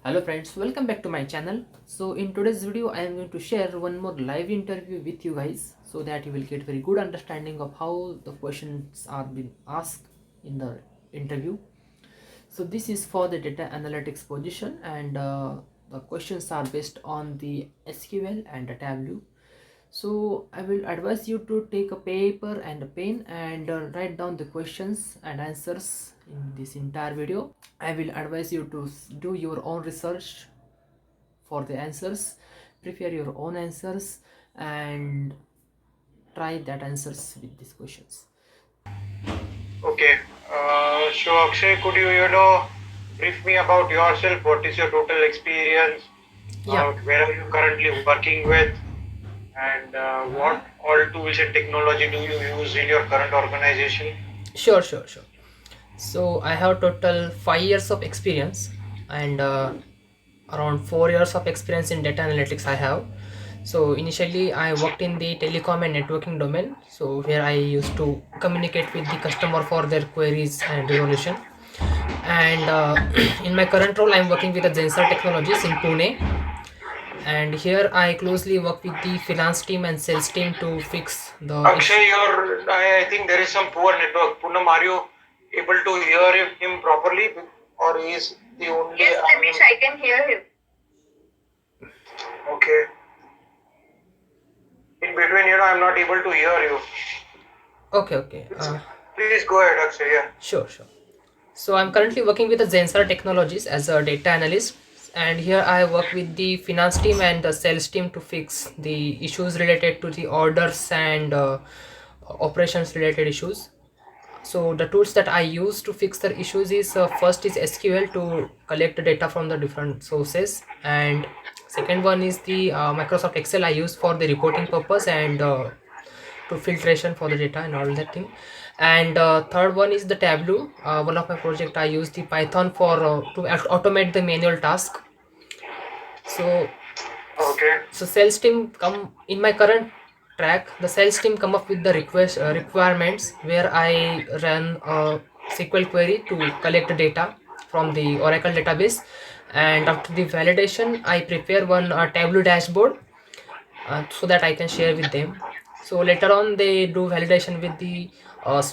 Hello friends, welcome back to my channel. So in today's video I am going to share one more live interview with you guys so that you will get very good understanding of how the questions are being asked in the interview. So this is for the data analytics position, and the questions are based on the SQL and the Tableau. So I will advise you to take a paper and a pen and write down the questions and answers in this entire video. I will advise you to do your own research for the answers, prepare your own answers, and try that answers with these questions. Okay. So Akshay, could you brief me about yourself? What is your total experience? Yeah, Where are you currently working with? And what all tools and technology do you use in your current organization? sure. So I have total 5 years of experience, and around 4 years of experience in data analytics I have. So initially I worked in the telecom and networking domain, so where I used to communicate with the customer for their queries and resolution. And in my current role I'm working with the Zensar Technologies in Pune, and here I closely work with the finance team and sales team to fix the issue. Akshay, I think there is some poor network. Poonam, are you able to hear him properly? Or is the only. Yes, Nimish, I can hear him. Okay. In between, I'm not able to hear you. Okay. Please go ahead, Akshay. Yeah. Sure. So I'm currently working with the Zensar Technologies as a data analyst, and here I work with the finance team and the sales team to fix the issues related to the orders and operations related issues. So the tools that I use to fix the issues is first is SQL to collect the data from the different sources, and second one is the Microsoft Excel I use for the reporting purpose and to filtration for the data and all that thing. And third one is the Tableau. One of my project I use the Python for to automate the manual task. So Okay. so sales team come in my current track, the sales team come up with the requirements where I run a SQL query to collect the data from the Oracle database, and after the validation I prepare one Tableau dashboard so that I can share with them. So later on they do validation with the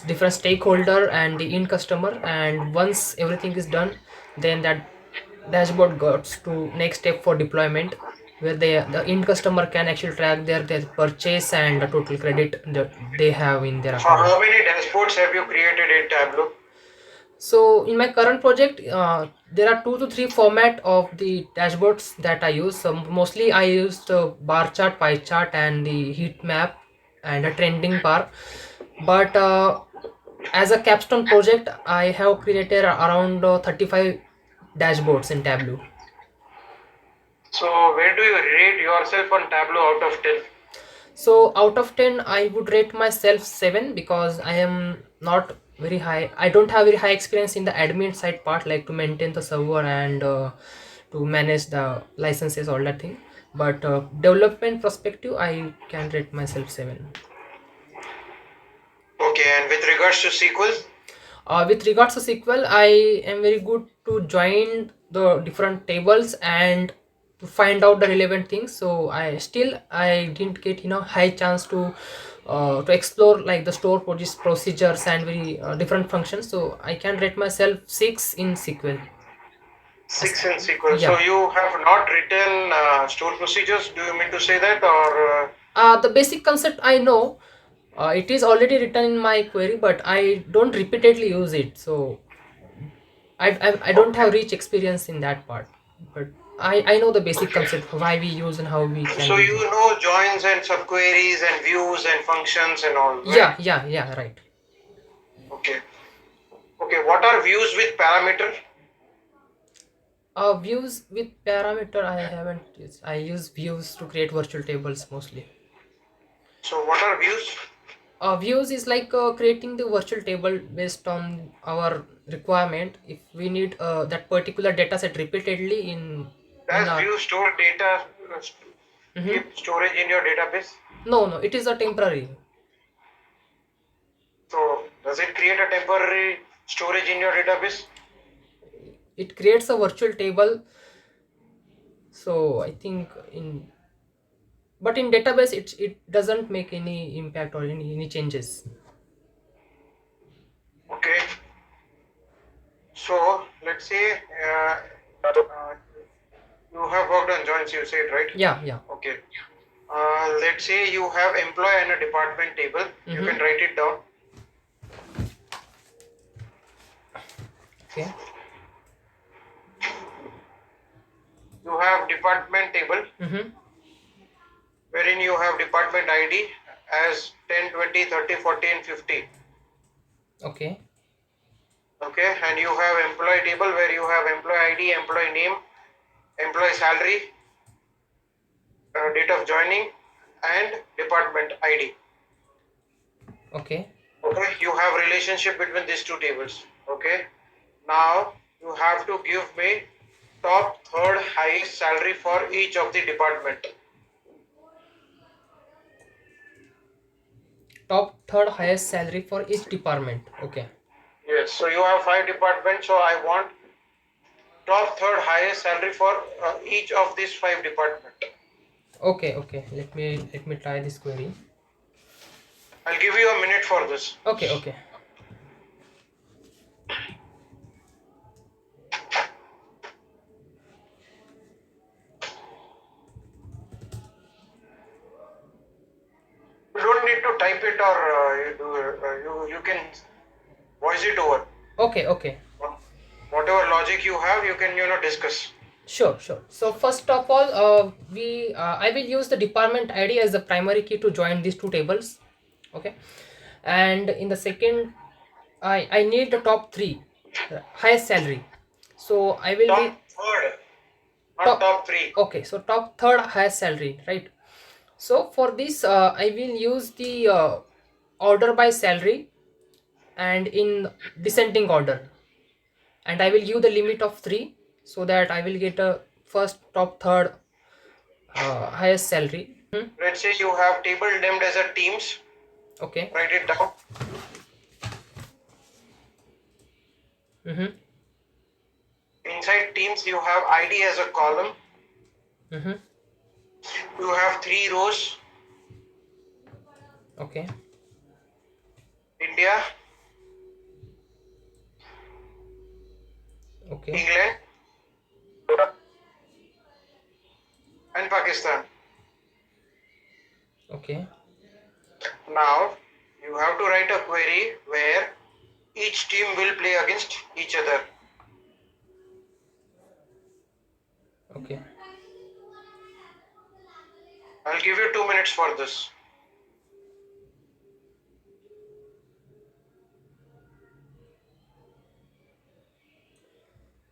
different stakeholder and the end customer, and once everything is done, then that dashboard goes to next step for deployment, where the end customer can actually track their purchase and the total credit that they have in their So account. how many dashboards have you created in Tableau? So in my current project, there are 2 to 3 format of the dashboards that I use. So mostly I used bar chart, pie chart, and the heat map and a trending bar. But as a capstone project, I have created around 35 dashboards in Tableau. So where do you rate yourself on Tableau out of 10? So out of 10, I would rate myself 7 because I am not very high. I don't have very high experience in the admin side part, like to maintain the server and to manage the licenses, all that thing. But development perspective, I can rate myself 7. Okay, and with regards to SQL? With regards to SQL, I am very good to join the different tables and to find out the relevant things. So I didn't get high chance to explore like the store procedures and very different functions. So I can rate myself 6 in SQL. As, 6 in SQL. So yeah, you have not written stored procedures, do you mean to say that? Or the basic concept I know. It is already written in my query, but I don't repeatedly use it. So I don't okay. have rich experience in that part, but I know the basic Okay. concept of why we use and how we can So use it. you know joins and subqueries and views and functions and all, right? Yeah, right. Okay. Okay, what are views with parameter? Views with parameter I haven't used. I use views to create virtual tables mostly. So what are views? Views is like creating the virtual table based on our requirement. If we need that particular data set repeatedly in Does our. view store data, Mhm. keep storage in your database? No, it is a temporary. So does it create a temporary storage in your database? It creates a virtual table So I think but in database it doesn't make any impact or any changes. Okay. So let's say you have worked on joins, you said, right? Yeah. Okay. Let's say you have employee and a department table. You can write it down. Okay. You have department table wherein you have department ID as 10, 20, 30, 40 and 50. Okay. Okay. And you have employee table where you have employee ID, employee name, employee salary, date of joining and department ID. Okay. Okay. You have relationship between these two tables. Okay. Now you have to give me top third highest salary for each of the department. Top third highest salary for each department. Okay. Yes. So you have 5 departments. So I want top third highest salary for each of these 5 department. Okay. Let me try this query. I'll give you a minute for this. Okay. You don't need to type it or you can voice it over. Okay. Whatever logic you have, you can discuss. Sure. So first of all, I will use the department ID as the primary key to join these two tables. Okay. And in the second, I need the top three highest salary. So I will Top third, not top 3. okay. So top third highest salary, right? So for this, I will use the order by salary and in descending order, and I will give the limit of 3 so that I will get a first, top, third, highest salary. Let's say you have table named as a teams. Okay. Write it down. Inside teams, you have ID as a column. You have 3 rows. Okay. India, Okay. England, and Pakistan. Okay. Now, you have to write a query where each team will play against each other. Okay. I'll give you 2 minutes for this.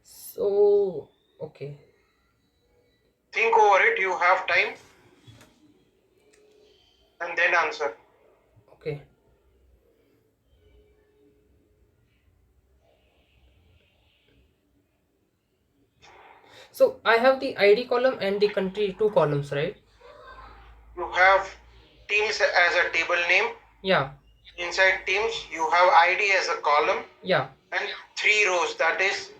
So okay. Think over it, you have time, and then answer. Okay. So I have the ID column and the country, 2 columns, right? You have teams as a table name. Yeah. Inside teams, you have ID as a column. Yeah. And 3 rows, that is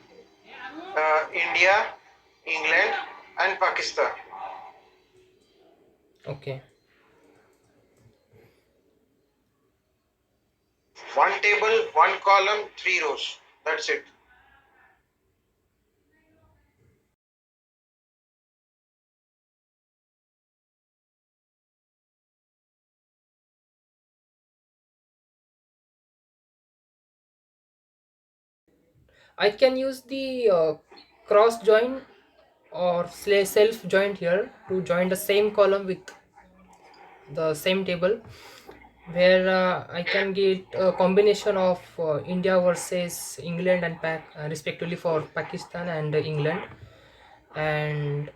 India, England, and Pakistan. Okay. One table, one column, 3 rows. That's it. I can use the cross join or self joint here to join the same column with the same table, where I can get a combination of India versus England and respectively for Pakistan and England, and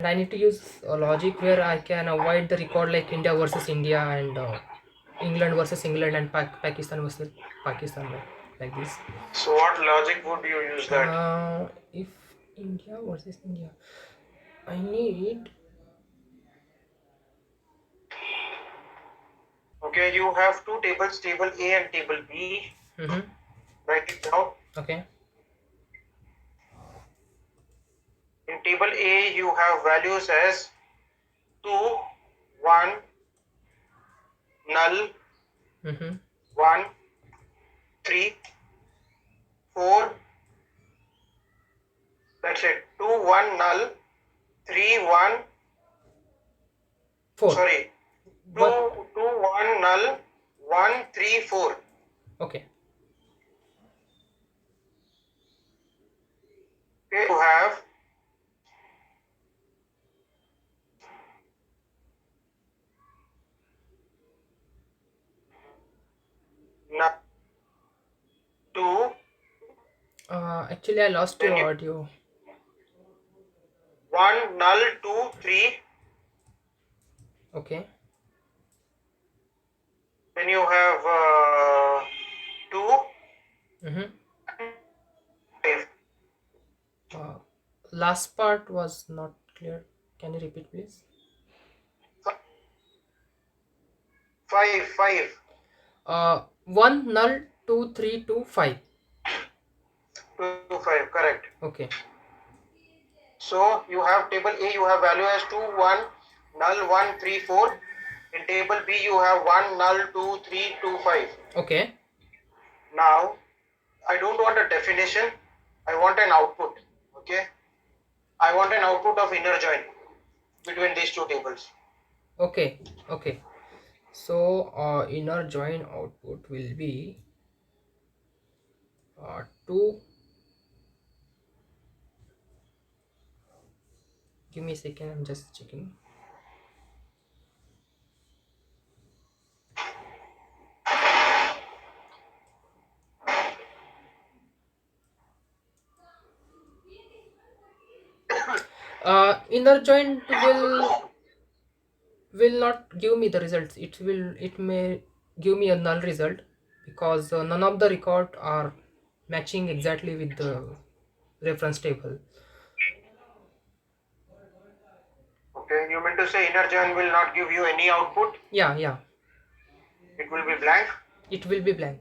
I need to use a logic where I can avoid the record like India versus India and England versus England and Pakistan versus Pakistan, like this. So what logic would you use that? If India versus India, I need. Okay, you have 2 tables, table A and table B. Write it down. Okay. In in table A you have values as 2, 1, null, Mm-hmm. 1, 3, 4. That's it. 2, 1, null, 3, 1. 4. Sorry. 2, What? 2, 1, null, 1, 3, 4. Okay. Okay. You have null 2. Actually, I lost Then your you audio. 1, null, 2, 3. Okay. Then you have 2, Mm-hmm. 5. Last part was not clear. Can you repeat, please? 5, 5. 1 null 2 3 2 5. 2, 5. Correct. Okay. So you have table A, you have value as 2, 1, null 1, 3, 4. In table B, you have 1, null 2, 3, 2, 5. Okay. Now, I don't want a definition. I want an output. Okay. I want an output of inner join between these two tables. Okay. Okay. So inner join output will be 2. Give me a second. I'm just checking. Inner join will not give me the results. It may give me a null result because none of the record are matching exactly with the reference table. Okay. You mean to say inner join will not give you any output? Yeah. It will be blank? It will be blank.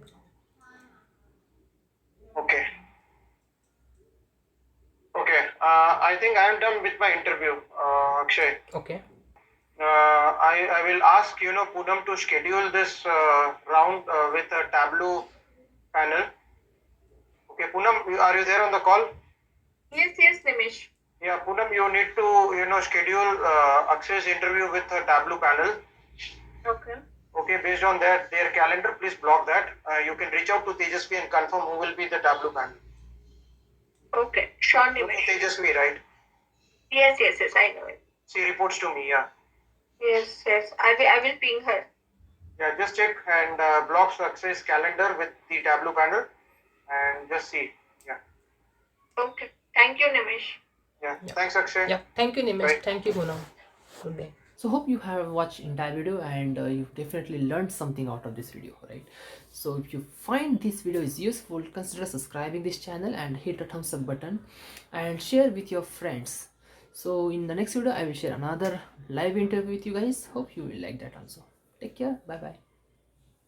Okay. Okay. I think I am done with my interview, Akshay. Okay. I will ask Poonam to schedule this round with a Tableau panel. Okay, Poonam, are you there on the call? Yes, Nimish. Yeah, Poonam, you need to schedule Akshay's interview with a Tableau panel. Okay. Okay, based on their calendar, please block that. You can reach out to Tejasvi and confirm who will be the Tableau panel. Okay, sure, You know Nimish. Tejasvi, right? Yes, I know it. She reports to me. Yeah. Yes, I will ping her. Yeah, just check and block Akshay's calendar with the Tableau panel, and just see. Yeah. Okay, thank you, Nimish. Yeah. Yeah. Thanks, Akshay. Yeah. Thank you, Nimesh. Right. Thank you, Poonam. Good day. So hope you have watched entire video and you've definitely learned something out of this video, right? So if you find this video is useful, consider subscribing this channel and hit the thumbs up button and share with your friends. So in the next video I will share another live interview with you guys. Hope you will like that also. Take care. Bye bye.